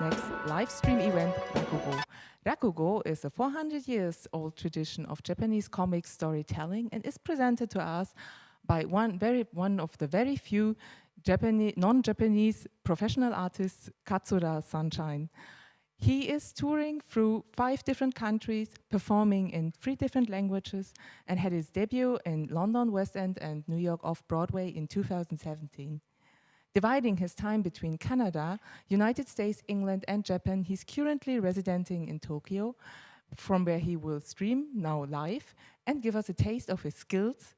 next live stream event, Rakugo. Rakugo is a 400 years old tradition of Japanese comic storytelling and is presented to us by one of the very few non-Japanese professional artists, Katsura Sunshine. He is touring through 5 different countries, performing in 3 different languages, and had his debut in London West End and New York off-Broadway in 2017. Dividing his time between Canada, United States, England, and Japan, he's currently residing in Tokyo, from where he will stream now live and give us a taste of his skills.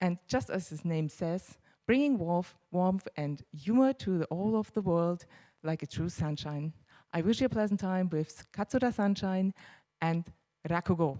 And just as his name says, bringing warmth and humor to all of the world like a true sunshine. I wish you a pleasant time with Katsura Sunshine and Rakugo.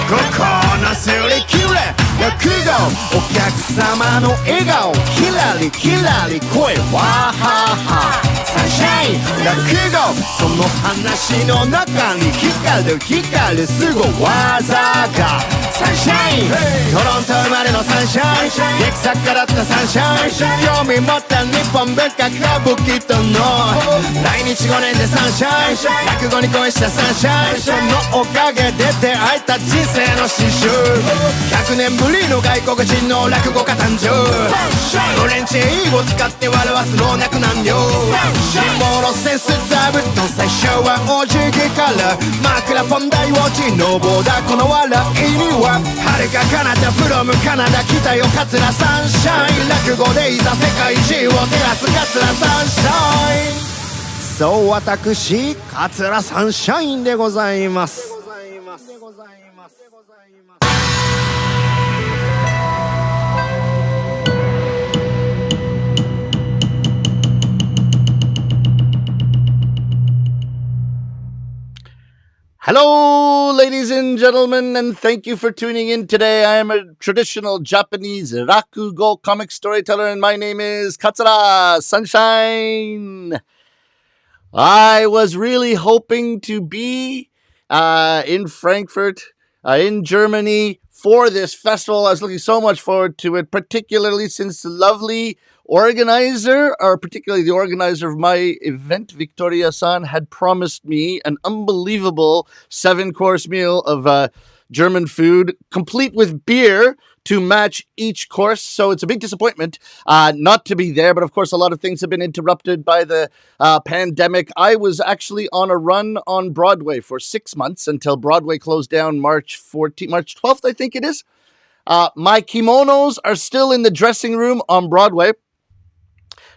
ここのすり切れ落語お客様の笑顔キラリキラリ声わははサンシャイン落語その話の中に光る光るすご技がサンシャイントロント生まれのサンシャイン劇作家だったサンシャイン興味持った日本文化歌舞伎との来日5年でサンシャイン落語に恋したサンシャインそのおかげで出会えた人生の詩集100年ぶりの外国人の落語家誕生フレンチ英語使って笑わす老若男女辛抱のセンス座布団最初はお辞儀から枕本題を地の棒だこの笑いには遥か彼方フロムカナダ来たよ桂サンシャイン落語でいざ世界中を照らす桂サンシャインそう私桂サンシャインでございます。Hello, ladies and gentlemen, and thank you for tuning in today. I am a traditional Japanese Rakugo comic storyteller, and my name is Katsura Sunshine. I was really hoping to be in Frankfurt, in Germany, for this festival. I was looking so much forward to it, particularly since the lovely organizer, or particularly the organizer of my event, Victoria-san, had promised me an unbelievable 7-course meal of German food, complete with beer to match each course. So it's a big disappointment not to be there. But of course, a lot of things have been interrupted by the pandemic. I was actually on a run on Broadway for 6 months until Broadway closed down March 12th, I think it is. My kimonos are still in the dressing room on Broadway.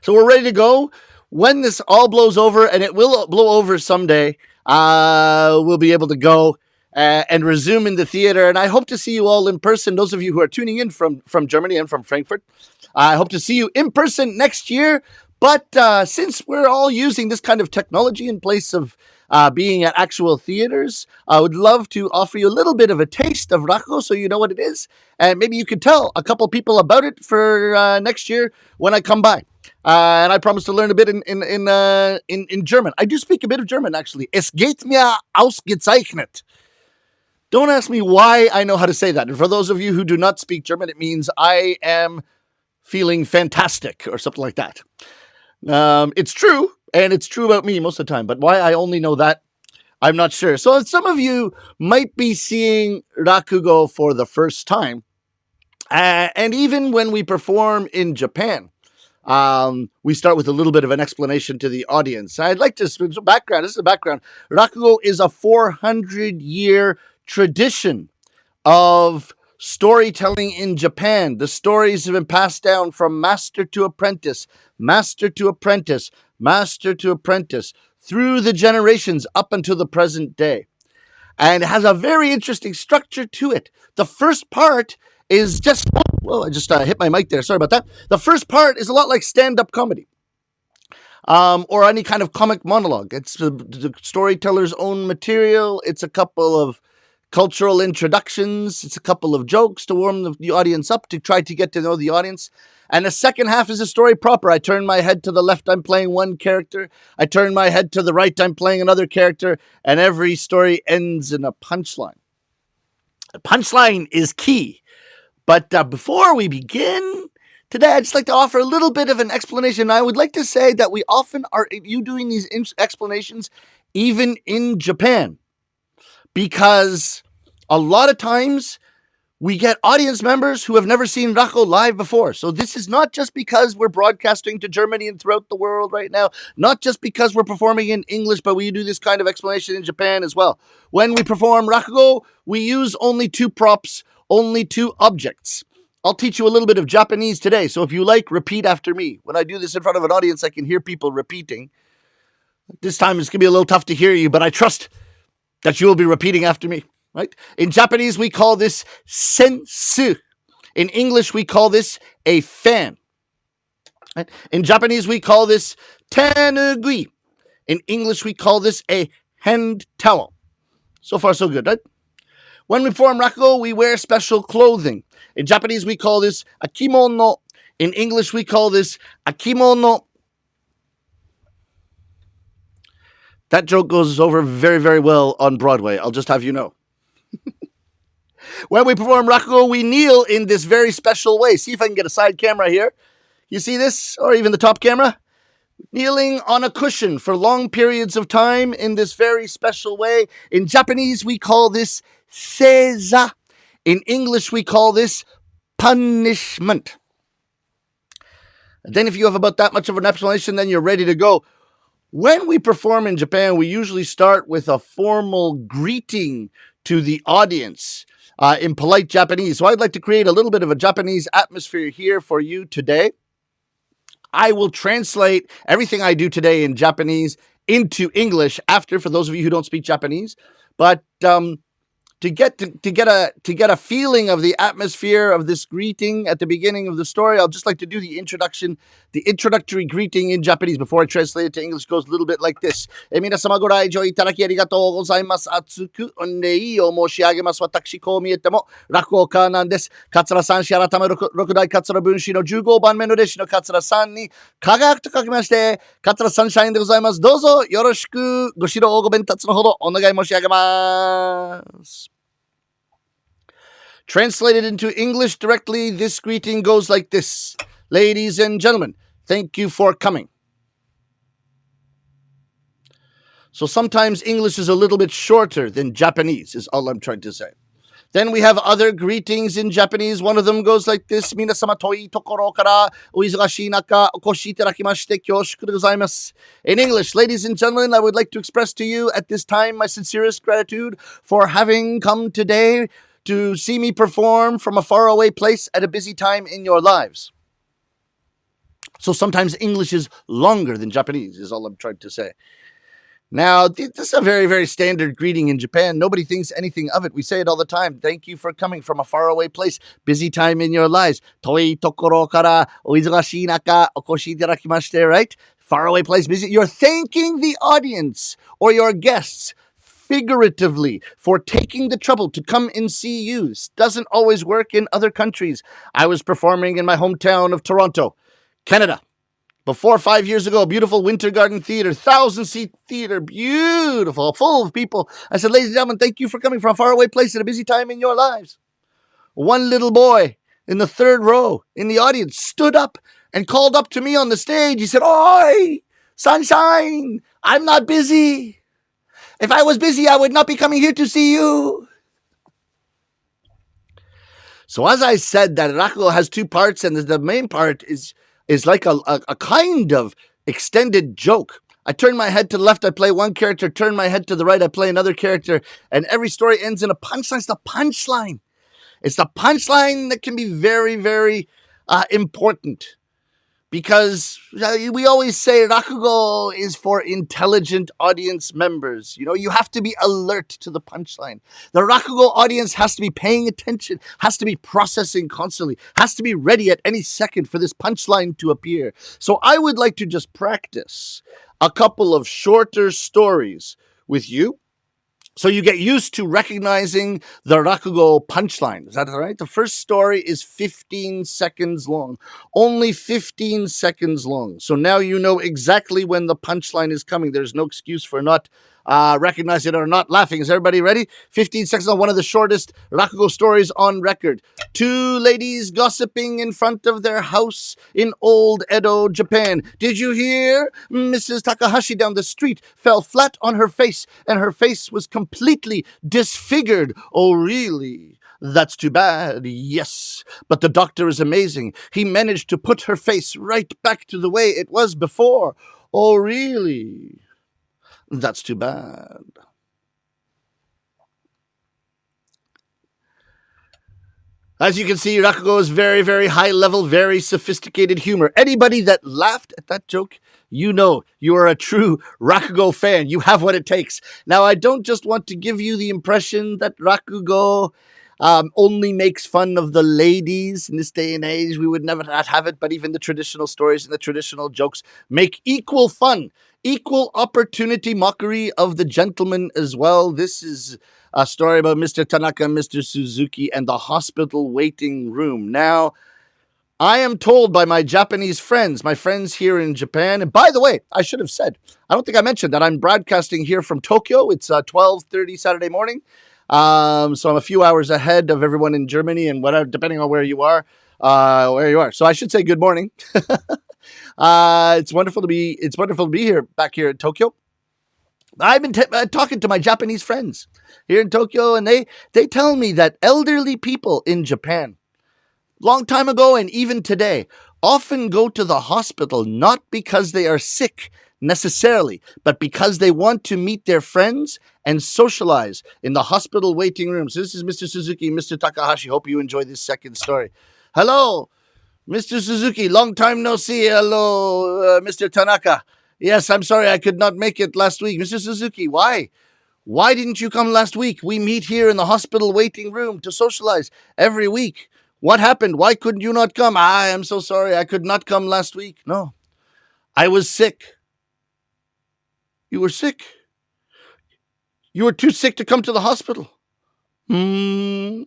So we're ready to go. When this all blows over, and it will blow over someday, we'll be able to go and resume in the theater. And I hope to see you all in person. Those of you who are tuning in from Germany and from Frankfurt, I hope to see you in person next year. But since we're all using this kind of technology in place of being at actual theaters, I would love to offer you a little bit of a taste of Rakugo so you know what it is. And maybe you could tell a couple people about it for next year when I come by. And I promise to learn a bit in German. I do speak a bit of German, actually. Es geht mir ausgezeichnet. Don't ask me why I know how to say that. And for those of you who do not speak German, it means I am feeling fantastic or something like that. It's true, and it's true about me most of the time. But why I only know that, I'm not sure. So some of you might be seeing Rakugo for the first time. And even when we perform in Japan, we start with a little bit of an explanation to the audience. I'd like to, this is the background. Rakugo is a 400-year tradition of storytelling in Japan. The stories have been passed down from master to apprentice, master to apprentice, master to apprentice, through the generations up until the present day. And it has a very interesting structure to it. The first part is just, I just hit my mic there. Sorry about that. The first part is a lot like stand-up comedy. or any kind of comic monologue. It's the storyteller's own material. It's a couple of cultural introductions. It's a couple of jokes to warm the audience up, to try to get to know the audience. And the second half is a story proper. I turn my head to the left, I'm playing one character. I turn my head to the right, I'm playing another character. And every story ends in a punchline. The punchline is key. But before we begin today, I'd just like to offer a little bit of an explanation. I would like to say that we often are doing these explanations even in Japan, because a lot of times we get audience members who have never seen Rakugo live before. So this is not just because we're broadcasting to Germany and throughout the world right now, not just because we're performing in English, but we do this kind of explanation in Japan as well. When we perform Rakugo, we use only two props, only two objects. I'll teach you a little bit of Japanese today. So if you like, repeat after me. When I do this in front of an audience, I can hear people repeating. This time it's going to be a little tough to hear you, but I trust that you will be repeating after me. Right? In Japanese, we call this sensu. In English, we call this a fan. Right? In Japanese, we call this tenugui. In English, we call this a hand towel. So far, so good, right? When we perform Rakugo, we wear special clothing. In Japanese, we call this a kimono. In English, we call this a kimono. That joke goes over very, very well on Broadway. I'll just have you know. When we perform Rakugo, we kneel in this very special way. See if I can get a side camera here. You see this? Or even the top camera? Kneeling on a cushion for long periods of time in this very special way. In Japanese, we call this seiza. In English, we call this punishment. And then if you have about that much of an explanation, then you're ready to go. When we perform in Japan, we usually start with a formal greeting to the audience in polite Japanese. So I'd like to create a little bit of a Japanese atmosphere here for you today. I will translate everything I do today in Japanese into English after, for those of you who don't speak Japanese. But to get a feeling of the atmosphere of this greeting at the beginning of the story, I'll just like to do the introductory greeting in Japanese before I translate it to English. It goes a little bit like this. 皆様ご来場いただきありがとうございます。厚く御礼を申し上げます。私、こう見えても落語家なんです。桂三氏改め六代桂文枝の15番目の弟子の桂さんに輝くと書きまして、桂サンシャインでございます。どうぞよろしくご指導ご鞭撻のほどお願い申し上げます。Translated into English directly, this greeting goes like this. Ladies and gentlemen, thank you for coming. So sometimes English is a little bit shorter than Japanese, is all I'm trying to say. Then we have other greetings in Japanese. One of them goes like this. 皆様遠いところからお忙しい中お越しいただきまして恐縮でございます。In English, ladies and gentlemen, I would like to express to you at this time my sincerest gratitude for having come today to see me perform from a faraway place at a busy time in your lives. So sometimes English is longer than Japanese, is all I'm trying to say. Now, this is a very, very standard greeting in Japan. Nobody thinks anything of it. We say it all the time. Thank you for coming from a faraway place. Busy time in your lives. 遠いところからお忙しい中お越しいただきまして、right? Faraway place, busy. You're thanking the audience or your guests figuratively for taking the trouble to come and see you. This doesn't always work in other countries. I was performing in my hometown of Toronto, Canada. Before 5 years ago, beautiful Winter Garden Theater, 1,000-seat theater, beautiful, full of people. I said, ladies and gentlemen, thank you for coming from a faraway place at a busy time in your lives. One little boy in the third row in the audience stood up and called up to me on the stage. He said, "Oi, Sunshine, I'm not busy. If I was busy, I would not be coming here to see you." So as I said, that Rakugo has two parts, and the main part is like a kind of extended joke. I turn my head to the left, I play one character, turn my head to the right, I play another character, and every story ends in a punchline. It's the punchline. It's the punchline that can be very, very important. because we always say Rakugo is for intelligent audience members. You know, you have to be alert to the punchline. The Rakugo audience has to be paying attention, has to be processing constantly, has to be ready at any second for this punchline to appear. So I would like to just practice a couple of shorter stories with you, so you get used to recognizing the Rakugo punchline. Is that all right? The first story is 15 seconds long. Only 15 seconds long. So now you know exactly when the punchline is coming. There's no excuse for not recognizing it or not laughing. Is everybody ready? 15 seconds on one of the shortest Rakugo stories on record. Two ladies gossiping in front of their house in old Edo, Japan. Did you hear? Mrs. Takahashi down the street fell flat on her face, and her face was completely disfigured. Oh, really? That's too bad. Yes. But the doctor is amazing. He managed to put her face right back to the way it was before. Oh, really? That's too bad. As you can see, Rakugo is very, very high level, very sophisticated humor. Anybody that laughed at that joke, you know you are a true Rakugo fan. You have what it takes. Now, I don't just want to give you the impression that Rakugo only makes fun of the ladies. In this day and age, we would never not have it, but even the traditional stories and the traditional jokes make equal fun, equal opportunity mockery of the gentleman as well. This is a story about Mr. Tanaka and Mr. Suzuki and the hospital waiting room. Now, I am told by my Japanese friends, my friends here in Japan, and by the way, I should have said, I don't think I mentioned that I'm broadcasting here from Tokyo. It's 12:30 Saturday morning. So I'm a few hours ahead of everyone in Germany and whatever, depending on where you are. So I should say good morning. It's wonderful to be here, back here in Tokyo. I've been talking to my Japanese friends here in Tokyo, and they tell me that elderly people in Japan, long time ago and even today, often go to the hospital not because they are sick necessarily, but because they want to meet their friends and socialize in the hospital waiting rooms. This is Mr. Suzuki, Mr. Takahashi. Hope you enjoy this second story. Hello, Mr. Suzuki. Long time no see. Hello, Mr. Tanaka. Yes, I'm sorry I could not make it last week. Mr. Suzuki, why? Why didn't you come last week? We meet here in the hospital waiting room to socialize every week. What happened? Why couldn't you not come? I am so sorry. I could not come last week. No, I was sick. You were sick. You were too sick to come to the hospital. And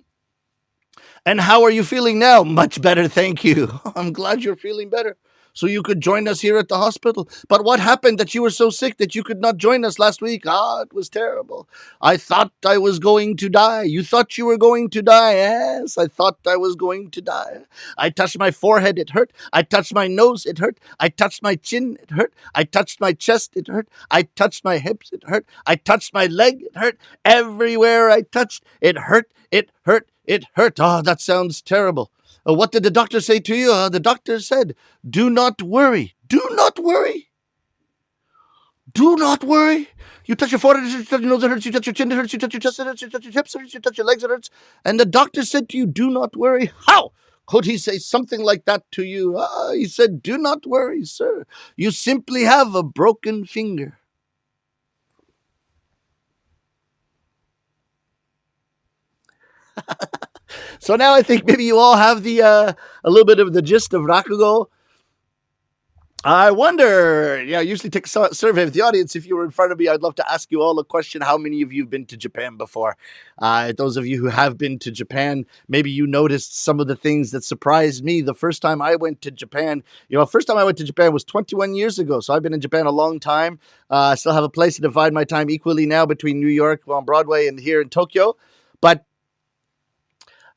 how are you feeling now? Much better, thank you. I'm glad you're feeling better. So you could join us here at the hospital. But what happened that you were so sick that you could not join us last week? It was terrible. I thought I was going to die. You thought you were going to die? Yes, I thought I was going to die. I touched my forehead, it hurt. I touched my nose, it hurt. I touched my chin, it hurt. I touched my chest, it hurt. I touched my hips, it hurt. I touched my leg, it hurt. Everywhere I touched, it hurt, it hurt, it hurt. That sounds terrible. What did the doctor say to you? The doctor said, do not worry. Do not worry. Do not worry. You touch your forehead, you touch your nose, it hurts. You touch your chin, it hurts. You touch your chest, it hurts. You touch your hips, it hurts. You touch your legs, it hurts. And the doctor said to you, do not worry. How could he say something like that to you? He said, do not worry, sir. You simply have a broken finger. So now I think maybe you all have a little bit of the gist of Rakugo. I wonder, I usually take a survey of the audience. If you were in front of me, I'd love to ask you all a question. How many of you have been to Japan before? Those of you who have been to Japan, maybe you noticed some of the things that surprised me. The first time I went to Japan, was 21 years ago. So I've been in Japan a long time. I still have a place to divide my time equally now between New York, on Broadway, and here in Tokyo. But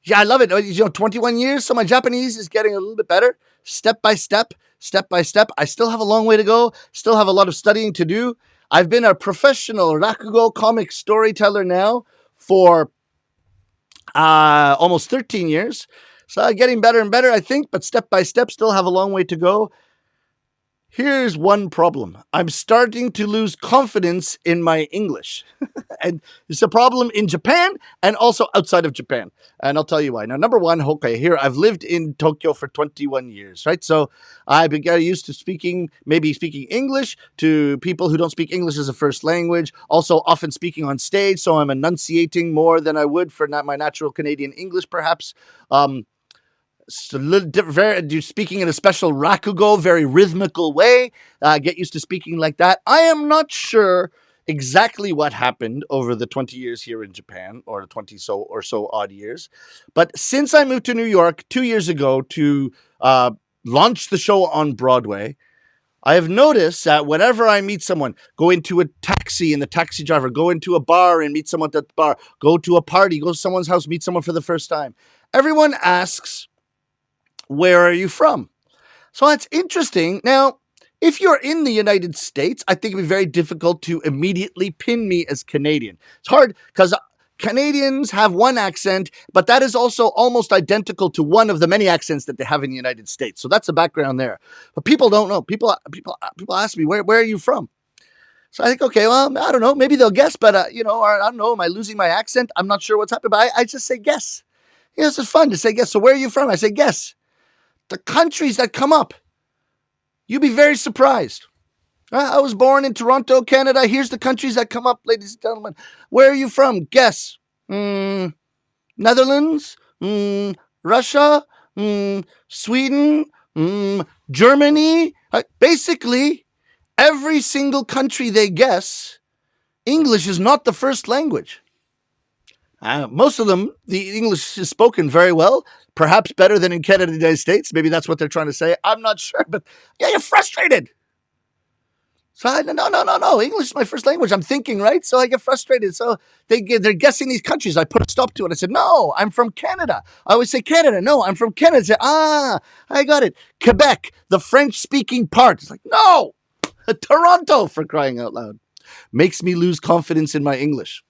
yeah, I love it. 21 years, so my Japanese is getting a little bit better, step by step, step by step. I still have a long way to go, still have a lot of studying to do. I've been a professional Rakugo comic storyteller now for almost 13 years. So getting better and better, I think, but step by step, still have a long way to go. Here's one problem. I'm starting to lose confidence in my English. And it's a problem in Japan and also outside of Japan. And I'll tell you why. Now, number one, okay, here I've lived in Tokyo for 21 years, right? So I got used to maybe speaking English to people who don't speak English as a first language. Also, often speaking on stage. So I'm enunciating more than I would for my natural Canadian English, perhaps. It's a little different. You're speaking in a special Rakugo, very rhythmical way. Get used to speaking like that. I am not sure exactly what happened over the 20 years here in Japan, or the 20 or so odd years. But since I moved to New York 2 years ago to launch the show on Broadway, I have noticed that whenever I meet someone, go into a taxi and the taxi driver, go into a bar and meet someone at the bar, go to a party, go to someone's house, meet someone for the first time, everyone asks, where are you from? So that's interesting. Now, if you're in the United States, I think it'd be very difficult to immediately pin me as Canadian. It's hard because Canadians have one accent, but that is also almost identical to one of the many accents that they have in the United States. So that's the background there. But people don't know. People ask me, where are you from? So I think, okay, well, I don't know. Maybe they'll guess, but, or I don't know. Am I losing my accent? I'm not sure what's happening, but I just say guess. It's just fun to say guess. So where are you from? I say guess. The countries that come up, you'll be very surprised. I was born in Toronto, Canada. Here's the countries that come up, ladies and gentlemen. Where are you from? Guess. Netherlands, Russia, Sweden, Germany. Basically, every single country they guess, English is not the first language. Most of them, the English is spoken very well, perhaps better than in Canada and the United States. Maybe that's what they're trying to say. I'm not sure, but yeah, you're frustrated. So no. English is my first language. I'm thinking, right? So I get frustrated. So they're guessing these countries. I put a stop to it. I said, no, I'm from Canada. I always say Canada. No, I'm from Canada. I say, I got it. Quebec, the French-speaking part. It's like, no, Toronto, for crying out loud. Makes me lose confidence in my English.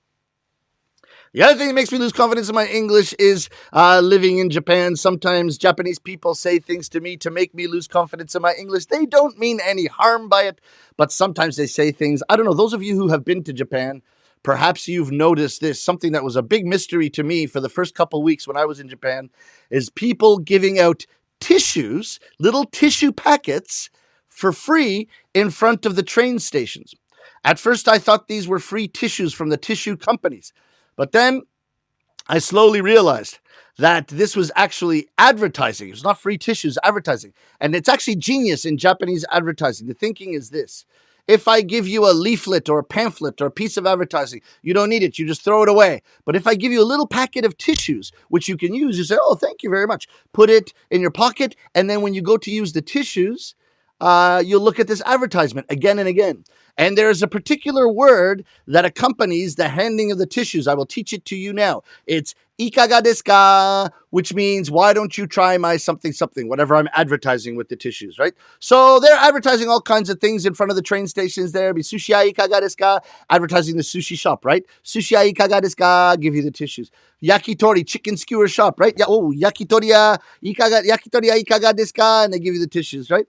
The other thing that makes me lose confidence in my English is living in Japan. Sometimes Japanese people say things to me to make me lose confidence in my English. They don't mean any harm by it, but sometimes they say things. I don't know. Those of you who have been to Japan, perhaps you've noticed this. Something that was a big mystery to me for the first couple of weeks when I was in Japan is people giving out tissues, little tissue packets for free in front of the train stations. At first, I thought these were free tissues from the tissue companies. But then I slowly realized that this was actually advertising. It was not free tissues, advertising. And it's actually genius in Japanese advertising. The thinking is this. If I give you a leaflet or a pamphlet or a piece of advertising, you don't need it. You just throw it away. But if I give you a little packet of tissues, which you can use, you say, oh, thank you very much. Put it in your pocket. And then when you go to use the tissues, you'll look at this advertisement again and again. And there is a particular word that accompanies the handing of the tissues. I will teach it to you now. It's ikaga desu ka, which means, why don't you try my something, whatever I'm advertising with the tissues, right? So they're advertising all kinds of things in front of the train stations there. Be sushi ikaga desu ka, advertising the sushi shop, right? Sushi ikaga desu ka, give you the tissues. Yakitori, chicken skewer shop, right? Yakitori ikaga desu ka, and they give you the tissues, right?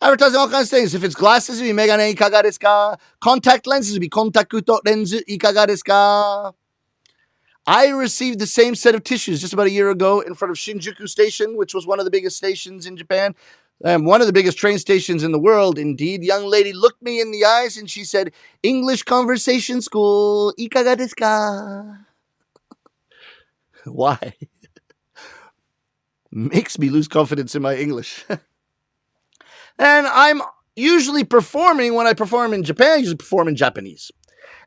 Advertising all kinds of things. If it's glasses, it'd be megane ikaga desu ka. Contact lenses would be kontakuto lensu ikaga desu ka. I received the same set of tissues just about a year ago in front of Shinjuku Station, which was one of the biggest stations in Japan. One of the biggest train stations in the world, indeed. Young lady looked me in the eyes and she said, English Conversation School, ikaga desu ka? Why? Makes me lose confidence in my English. And I'm usually performing, when I perform in Japan, I usually perform in Japanese.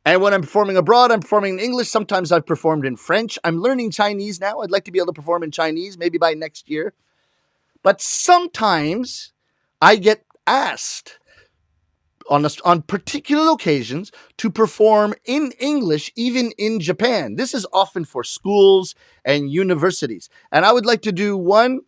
And when I'm performing abroad, I'm performing in English. Sometimes I've performed in French. I'm learning Chinese now. I'd like to be able to perform in Chinese, maybe by next year. But sometimes I get asked on particular occasions to perform in English, even in Japan. This is often for schools and universities. And I would like to do one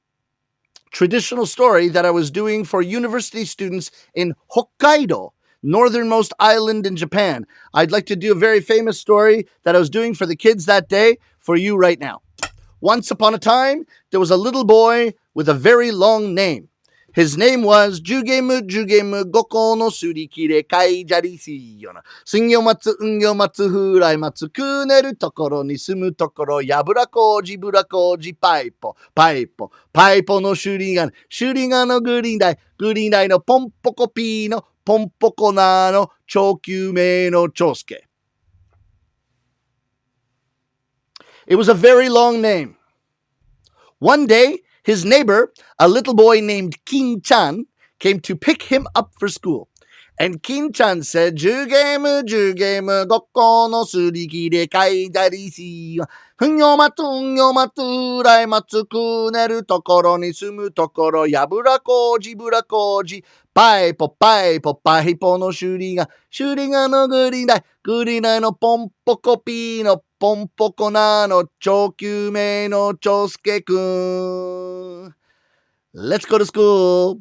traditional story that I was doing for university students in Hokkaido, northernmost island in Japan. I'd like to do a very famous story that I was doing for the kids that day for you right now. Once upon a time, there was a little boy with a very long name. His name was Jugemu Jugemu Goko no Surikire Kai Jarisi Yona. Singyo matsu, ungyo matsu, furai matsu, kuneru tokoro ni sumu tokoro, yabura koji, bura koji, paipo, paipo, paipo no shurigan, shurigan no gurindai, gurindai no pompoko pi no, pompoko na no, chokyume no chosuke. It was a very long name. One day, his neighbor, a little boy named Kin-chan, came to pick him up for school. And Kin-chan said, Jugemu, jugemu, gokko no surikire kai darisi. Hunyo rai matsu, kuneru tokoro ni sumu tokoro, yabura koji, bura koji, paipo, paipo no shuriga, shuriga no gurindai, gurindai no pompoko pi no, pompoko na no, chokyume no chosuke-kun. Let's go to school.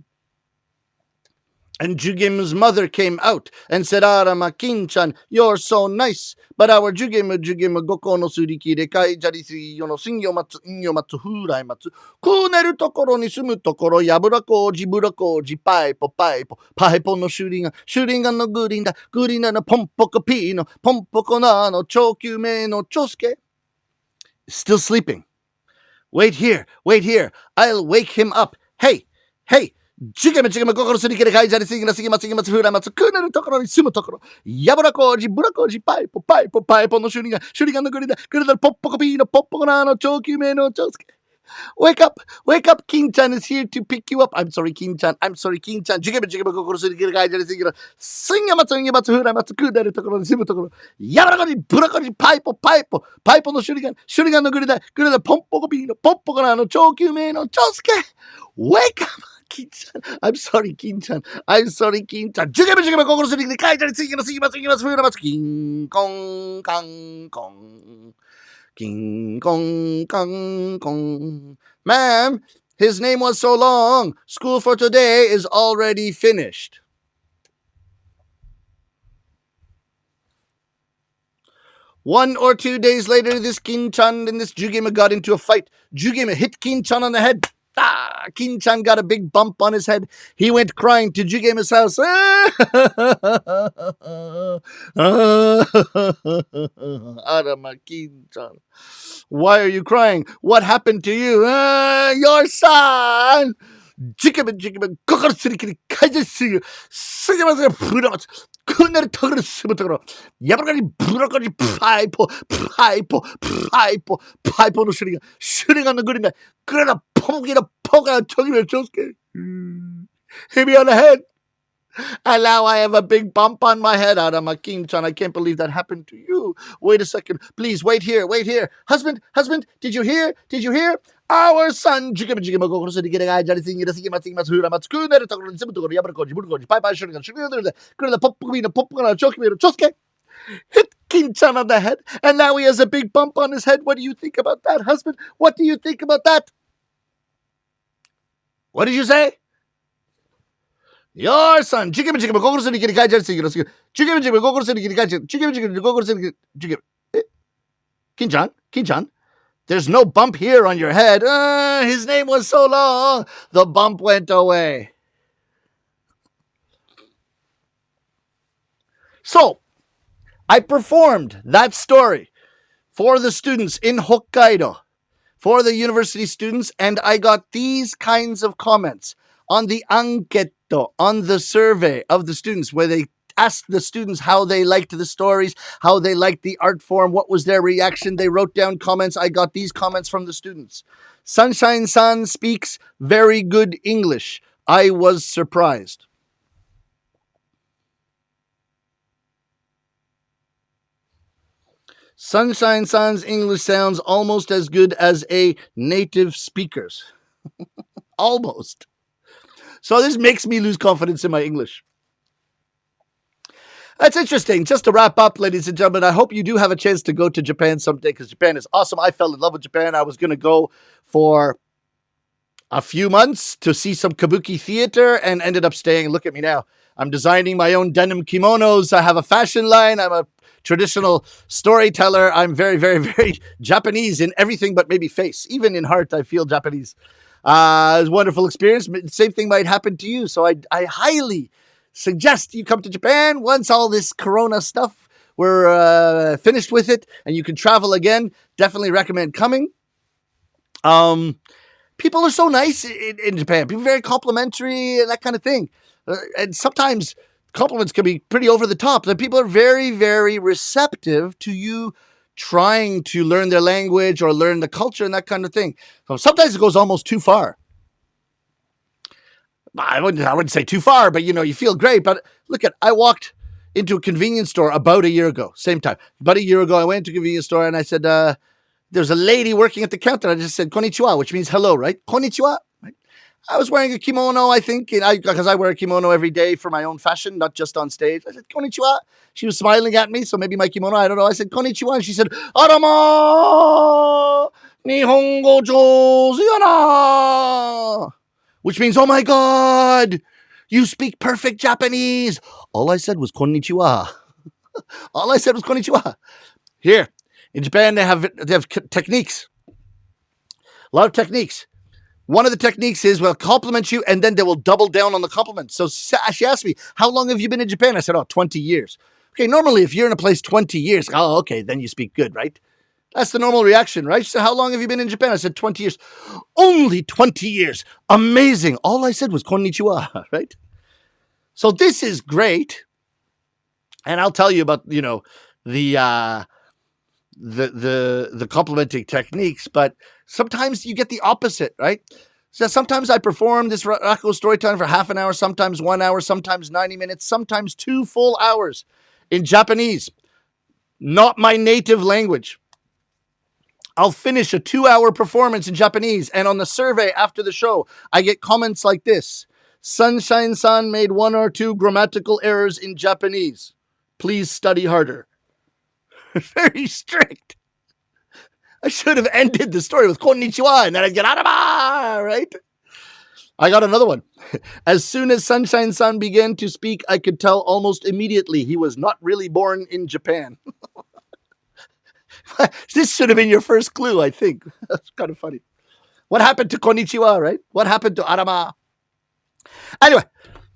And Jugemu's mother came out and said, Arama Kin-chan, you're so nice. But our Jugemu Goko no surikire kai jarisi yono singyo matsu, inyo matsu, furai matsu, kuneru tokoro ni sumu tokoro, yabura koji, bura koji, paipo, paipo no shurigan no gurinda no pompoko pi no, pompoko na no, chokyume no chosuke. Still sleeping. Wait here. I'll wake him up. Hey. Jugemu goko no surikire kai jarisi yono singyo matsu, furai matsu, kuneru tokoro ni sumu tokoro, yabura koji, bura koji, paipo no shurigan no gurinda pompoko pi no, pompoko na no, chokyume no chosuke. Wake up, Kin-chan is here to pick you up. I'm sorry, Kin-chan. Jugemu goko no surikire kai jarisi yono singyo matsu, furai matsu, kuneru tokoro ni sumu tokoro, yabura koji, bura koji, paipo no shurigan no gurinda pompoko pi no, pompoko na no, chokyume no chosuke. Wake up, Kin-chan. I'm sorry, Kin-chan. Jugemu goko no surikire kai jarisi yono singyo matsu, furai matsu, king kong kang kong. King kong kong kong. Ma'am, his name was so long. School for today is already finished. One or 2 days later, this Kin-chan and this Jugemu got into a fight. Jugemu hit Kin-chan on the head. Kin-chan got a big bump on his head. He went crying to Jugemu's house. Arama Kin-chan. Why are you crying? What happened to you? Your son! Jugemu, goko no surikire kai jarisi yono furai matsu, kuneru tokoro ni sumu tokoro, yabura koji, bura koji, paipo no shurigan no gurinda pompoko no, pompoko na chokyume no chosuke. Hit me on the head. And now I have a big bump on my head. Arama Kin-chan, I can't believe that happened to you. Wait a second. Please, wait here. Husband, did you hear? Our son, Jugemu goko no surikire kai jarisi yono singyo matsu, furai matsu, kuneru tokoro ni sumu tokoro, yabura koji, bura koji, paipo shurigan no pompoko pi no, pompoko na chokyume no chosuke. Hit Kin-chan on the head, and now he has a big bump on his head. What do you think about that, husband? What do you think about that? What did you say? Your son, Jugemu goko no surikire kai jarisi yono singyo, Jugemu goko no surikire kai jarisi, Jugemu goko no surikire, Kin-chan, there's no bump here on your head. His name was so long, the bump went away. So, I performed that story for the students in Hokkaido, for the university students, and I got these kinds of comments on the anketo, on the survey of the students, where they asked the students how they liked the stories, how they liked the art form, what was their reaction. They wrote down comments. I got these comments from the students. Sunshine-san speaks very good English. I was surprised. Sunshine-san's English sounds almost as good as a native speaker's. Almost. So this makes me lose confidence in my English. That's interesting. Just to wrap up, ladies and gentlemen, I hope you do have a chance to go to Japan someday, because Japan is awesome. I fell in love with Japan. I was going to go for a few months to see some kabuki theater and ended up staying. Look at me now. I'm designing my own denim kimonos. I have a fashion line. I'm a traditional storyteller. I'm very, very, very Japanese in everything but maybe face. Even in heart, I feel Japanese. It was a wonderful experience. Same thing might happen to you. So I highly suggest you come to Japan once all this Corona stuff, we're finished with it and you can travel again. Definitely recommend coming. People are so nice in Japan. People are very complimentary and that kind of thing. And sometimes compliments can be pretty over the top. The people are very, very receptive to you trying to learn their language or learn the culture and that kind of thing. So sometimes it goes almost too far. I wouldn't say too far, but you feel great. But look I walked into a convenience store about a year ago, same time. About a year ago, I went to a convenience store and I said, there's a lady working at the counter. I just said, konnichiwa, which means hello, right? Konnichiwa. Right? I was wearing a kimono, I think, because I wear a kimono every day for my own fashion, not just on stage. I said, konnichiwa. She was smiling at me, so maybe my kimono, I don't know. I said, konnichiwa. And she said, arama, nihongo jouzu yana. Which means, oh my God, you speak perfect Japanese. All I said was konnichiwa. All I said was konnichiwa. Here, in Japan, they have techniques. A lot of techniques. One of the techniques is, well, compliment you, and then they will double down on the compliment. So she asked me, how long have you been in Japan? I said, 20 years. Okay, normally, if you're in a place 20 years, okay, then you speak good, right? That's the normal reaction, right? She said, how long have you been in Japan? I said, 20 years. Only 20 years. Amazing. All I said was konnichiwa, right? So this is great. And I'll tell you about, the complimenting techniques, but sometimes you get the opposite, right? So sometimes I perform this Rakugo storytelling for half an hour, sometimes 1 hour, sometimes 90 minutes, sometimes 2 full hours in Japanese, not my native language. I'll finish a 2-hour performance in Japanese, and on the survey after the show, I get comments like this. Sunshine-san made 1 or 2 grammatical errors in Japanese. Please study harder. Very strict. I should have ended the story with konnichiwa, and then I'd get arama, right? I got another one. As soon as Sunshine-san began to speak, I could tell almost immediately he was not really born in Japan. This should have been your first clue, I think. That's kind of funny. What happened to konnichiwa, right? What happened to arama? Anyway,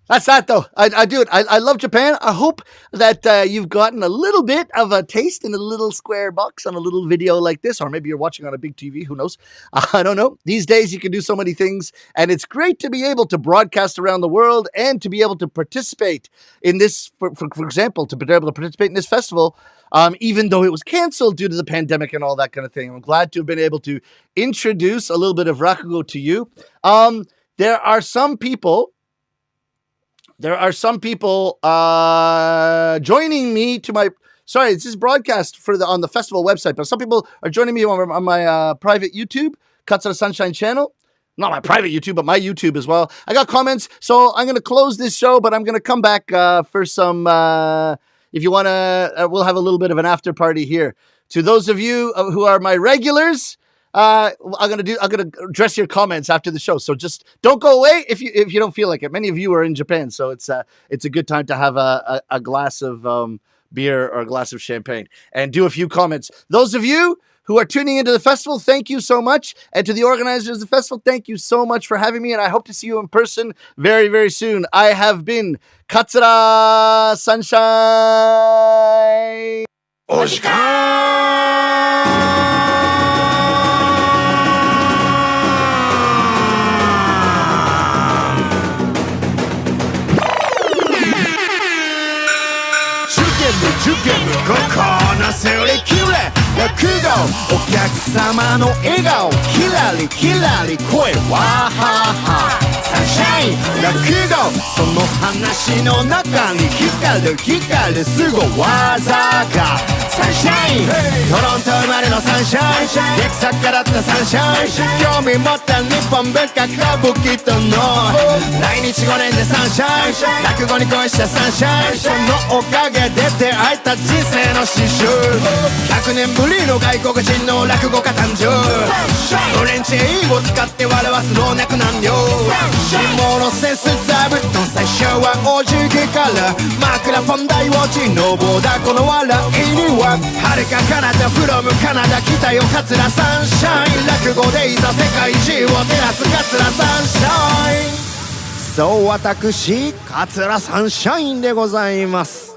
that's that, though. I do it. I love Japan. I hope that you've gotten a little bit of a taste in a little square box on a little video like this, or maybe you're watching on a big TV. Who knows? I don't know. These days, you can do so many things, and it's great to be able to broadcast around the world and to be able to participate in this, for example, to be able to participate in this festival, even though it was canceled due to the pandemic and all that kind of thing. I'm glad to have been able to introduce a little bit of Rakugo to you. There are some people joining me to my. Sorry, it's this broadcast on the festival website, but some people are joining me on my private YouTube, Katsura Sunshine channel. Not my private YouTube, but my YouTube as well. I got comments, so I'm going to close this show, but I'm going to come back for some. If you want to, we'll have a little bit of an after party here. To those of you who are my regulars, I'm gonna address your comments after the show. So just don't go away if you don't feel like it. Many of you are in Japan, so it's a good time to have a glass of beer or a glass of champagne and do a few comments. Those of you who are tuning into the festival, thank you so much. And to the organizers of the festival, thank you so much for having me. And I hope to see you in person very, very soon. I have been Katsura Sunshine. お時間受験ここのすり切れ落語お客様の笑顔キラリキラリ声わははサンシャイン落語その話の中に光る光るすご技がサンシャイントロント生まれのサンシャイン劇作家だったサンシャイン興味持った日本文化歌舞伎との来日5年でサンシャイン落語に恋したサンシャインそのおかげで出会えた人生の詩集100年ぶりの外国人の落語家誕生フレンチ英を使って笑わす老若男女下のセンス座布団最初はお辞儀から枕本題落ちのぼだこの笑いには遥か彼方フロムカナダ来たよ桂サンシャイン落語でいざ世界中を照らす桂サンシャインそう私桂サンシャインでございます。